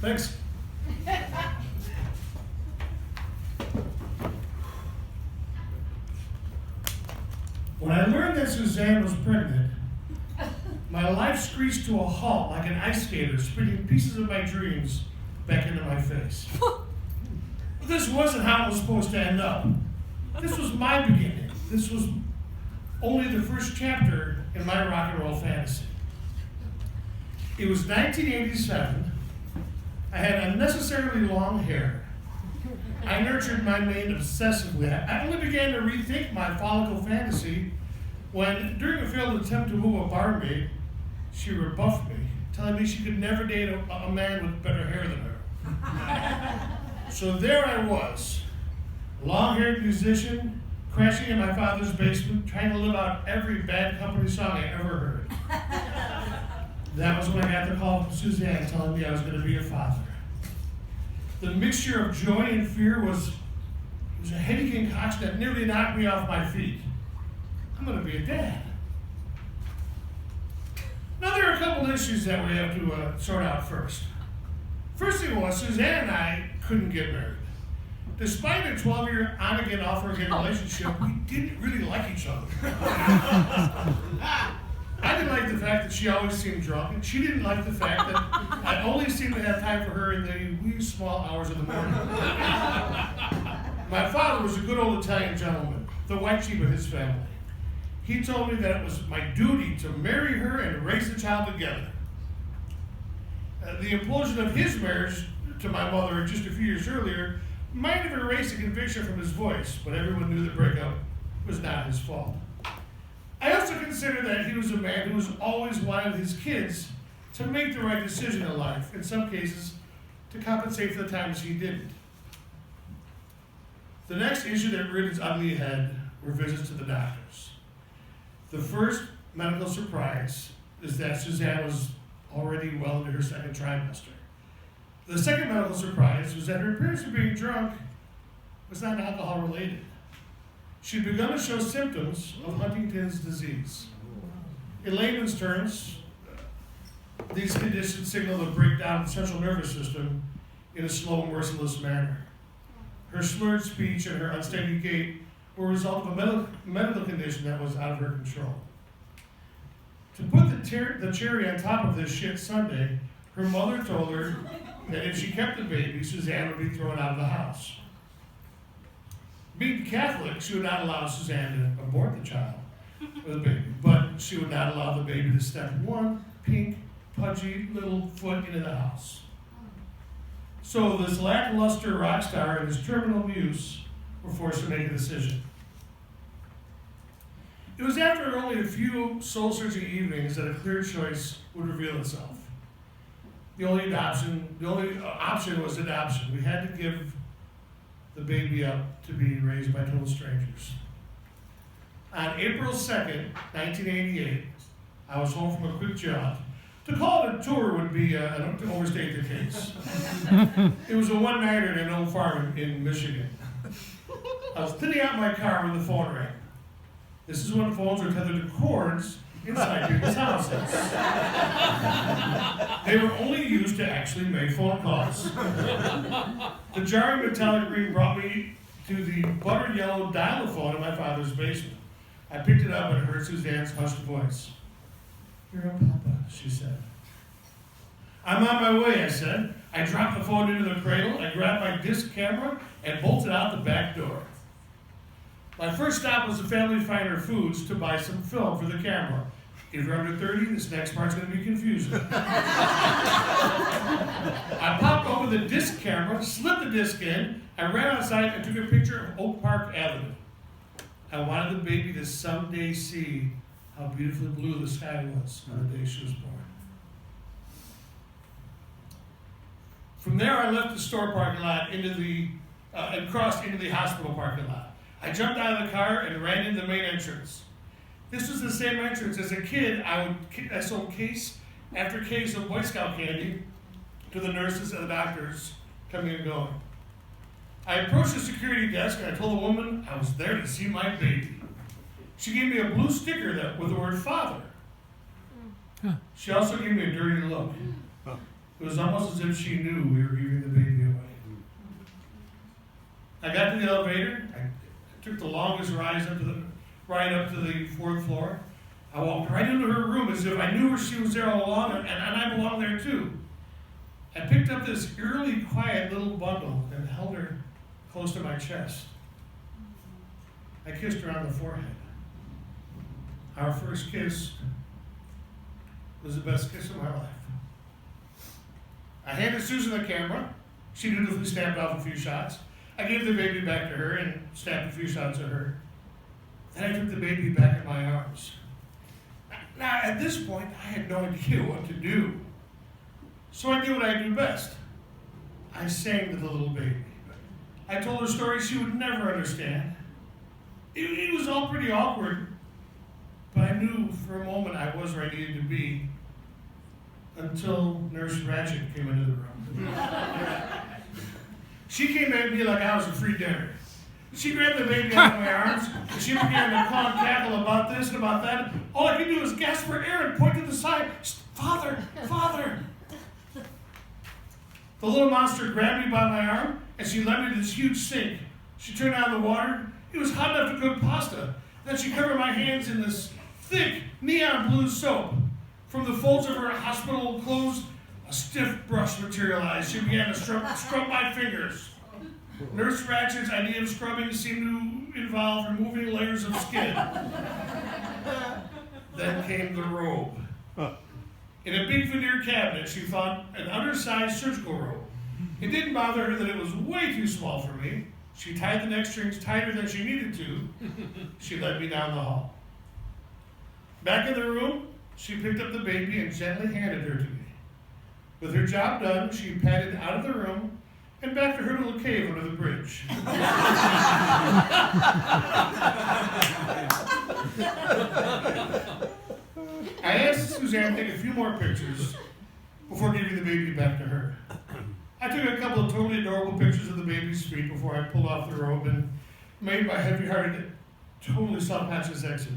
Thanks. When I learned that Suzanne was pregnant, my life screeched to a halt like an ice skater, spitting pieces of my dreams back into my face. But this wasn't how it was supposed to end up. This was my beginning. This was only the first chapter in my rock and roll fantasy. It was 1987. I had unnecessarily long hair. I nurtured my mane obsessively. I only began to rethink my follicle fantasy when, during a failed attempt to woo a barmaid, she rebuffed me, telling me she could never date a man with better hair than her. So there I was, a long-haired musician, crashing in my father's basement, trying to live out every Bad Company song I ever heard. That was when I got the call from Suzanne telling me I was going to be a father. The mixture of joy and fear was a heady concoction that nearly knocked me off my feet. I'm going to be a dad. Now there are a couple issues that we have to sort out first. First thing was, Suzanne and I couldn't get married. Despite a 12-year on-again, off-again relationship, we didn't really like each other. I didn't like the fact that she always seemed drunk, and she didn't like the fact that I only seemed to have time for her in the wee small hours of the morning. My father was a good old Italian gentleman, the white sheep of his family. He told me that it was my duty to marry her and raise the child together. The implosion of his marriage to my mother just a few years earlier might have erased the conviction from his voice, but everyone knew the breakup was not his fault. I also consider that he was a man who was always wanted his kids to make the right decision in life, in some cases, to compensate for the times he didn't. The next issue that reared its ugly head were visits to the doctors. The first medical surprise is that Suzanne was already well into her second trimester. The second medical surprise was that her appearance of being drunk was not alcohol related. She'd begun to show symptoms of Huntington's disease. In layman's terms, these conditions signal the breakdown of the central nervous system in a slow, merciless manner. Her slurred speech and her unsteady gait were a result of a medical condition that was out of her control. To put the cherry on top of this shit Sunday, her mother told her that if she kept the baby, Suzanne would be thrown out of the house. Being Catholic, she would not allow Suzanne to abort the child or the baby, but she would not allow the baby to step one pink, pudgy little foot into the house. So this lackluster rock star and his terminal muse were forced to make a decision. It was after only a few soul-searching evenings that a clear choice would reveal itself. The only option was adoption. We had to give the baby up to be raised by total strangers. On April 2nd, 1988, I was home from a quick jaunt. To call it a tour would be to overstate the case. It was a one-nighter in an old farm in Michigan. I was thinning out my car when the phone rang. This is when phones were tethered to cords inside people's houses. They were only used to actually make phone calls. The jarring metallic ring brought me to the butter yellow dial-a-phone in my father's basement. I picked it up and heard Suzanne's hushed voice. "You're a papa," she said. "I'm on my way," I said. I dropped the phone into the cradle, I grabbed my disc camera, and bolted out the back door. My first stop was the Family Finer Foods to buy some film for the camera. If you're under 30, this next part's going to be confusing. I popped over the disc camera, slipped the disc in, I ran outside and took a picture of Oak Park Avenue. I wanted the baby to someday see how beautifully blue the sky was on the day she was born. From there, I left the store parking lot and crossed into the hospital parking lot. I jumped out of the car and ran into the main entrance. This was the same entrance. As a kid, I sold case after case of Boy Scout candy to the nurses and the doctors coming and going. I approached the security desk and I told the woman I was there to see my baby. She gave me a blue sticker with the word father. She also gave me a dirty look. It was almost as if she knew we were giving the baby away. I got to the elevator. I took the longest ride up to the fourth floor. I walked right into her room as if I knew she was there all along, and I belonged there too. I picked up this eerily quiet little bundle and held her close to my chest. I kissed her on the forehead. Our first kiss was the best kiss of my life. I handed Susan the camera. She dutifully snapped off a few shots. I gave the baby back to her and snapped a few shots at her. Then I took the baby back in my arms. Now, at this point, I had no idea what to do. So I did what I do best. I sang to the little baby. I told her stories she would never understand. It was all pretty awkward, but I knew for a moment I was where I needed to be until Nurse Ratched came into the room. She came at me like I was a free dinner. She grabbed the baby out of my arms, and she began to call and cackle about this and about that. All I could do was gasp for air and point to the side. Father, Father. The little monster grabbed me by my arm, and she led me to this huge sink. She turned on the water. It was hot enough to cook pasta. Then she covered my hands in this thick neon blue soap. From the folds of her hospital clothes, a stiff brush materialized. She began to scrub my fingers. Nurse Ratched's idea of scrubbing seemed to involve removing layers of skin. Then came the robe. In a big veneer cabinet, she found an undersized surgical robe. It didn't bother her that it was way too small for me. She tied the neck strings tighter than she needed to. She led me down the hall. Back in the room, she picked up the baby and gently handed her to me. With her job done, she padded out of the room and back to her little cave under the bridge. I asked Suzanne to take a few more pictures before giving the baby back to her. I took a couple of totally adorable pictures of the baby's feet before I pulled off the robe and made my heavy-hearted, totally self-conscious exit.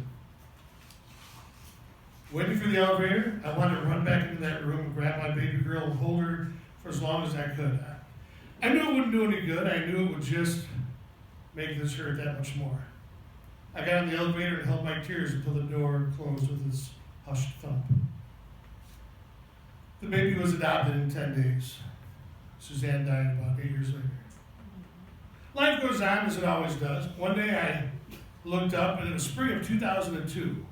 Waiting for the elevator, I wanted to run back into that room and grab my baby girl and hold her for as long as I could. I knew it wouldn't do any good. I knew it would just make this hurt that much more. I got on the elevator and held my tears until the door closed with this hushed thump. The baby was adopted in 10 days. Suzanne died about 8 years later. Life goes on as it always does. One day I looked up and it was spring of 2002.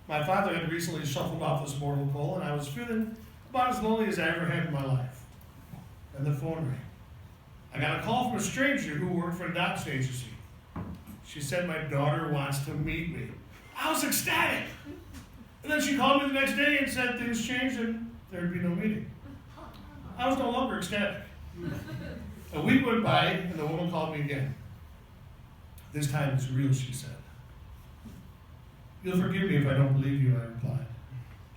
My father had recently shuffled off this mortal coil and I was feeling about as lonely as I ever had in my life. And the phone rang. I got a call from a stranger who worked for an adoption agency. She said my daughter wants to meet me. I was ecstatic. And then she called me the next day and said things changed and there'd be no meeting. I was no longer ecstatic. A week went by and the woman called me again. This time it's real, she said. You'll forgive me if I don't believe you, I replied.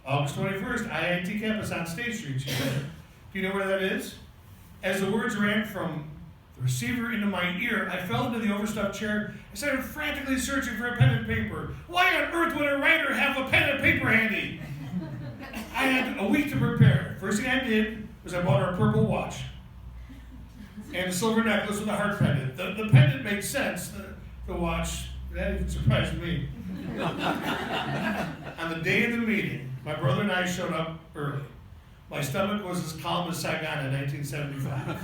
August 21st, IIT campus on State Street, she said. Do you know where that is? As the words ran from the receiver into my ear, I fell into the overstuffed chair and started frantically searching for a pen and paper. Why on earth would a writer have a pen and paper handy? I had a week to prepare. First thing I did was I bought her a purple watch and a silver necklace with a heart pendant. The pendant made sense. The watch, that even surprised me. On the day of the meeting, my brother and I showed up early. My stomach was as calm as Saigon in 1975.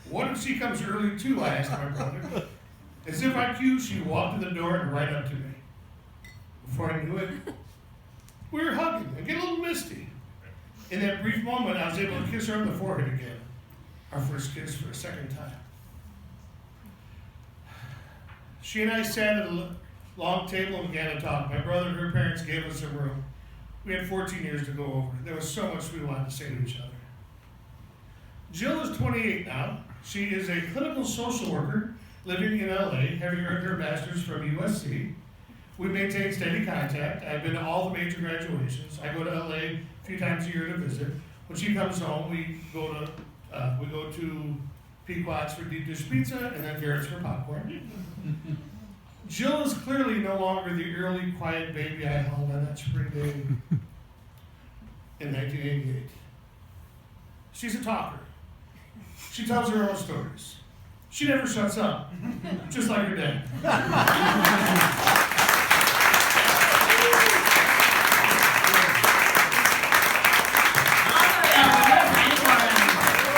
What if she comes early too, I asked my brother. As if I cue, she walked to the door and right up to me. Before I knew it, we were hugging and getting a little misty. In that brief moment, I was able to kiss her on the forehead again. Our first kiss for a second time. She and I sat at a long table and began to talk. My brother and her parents gave us a room. We had 14 years to go over. There was so much we wanted to say to each other. Jill is 28 now. She is a clinical social worker living in LA, having earned her master's from USC. We maintain steady contact. I've been to all the major graduations. I go to LA a few times a year to visit. When she comes home, we go to Pequot's for deep dish pizza and then Garrett's for popcorn. Jill is clearly no longer the early, quiet baby I held on that spring day in 1988. She's a talker. She tells her own stories. She never shuts up, just like her dad.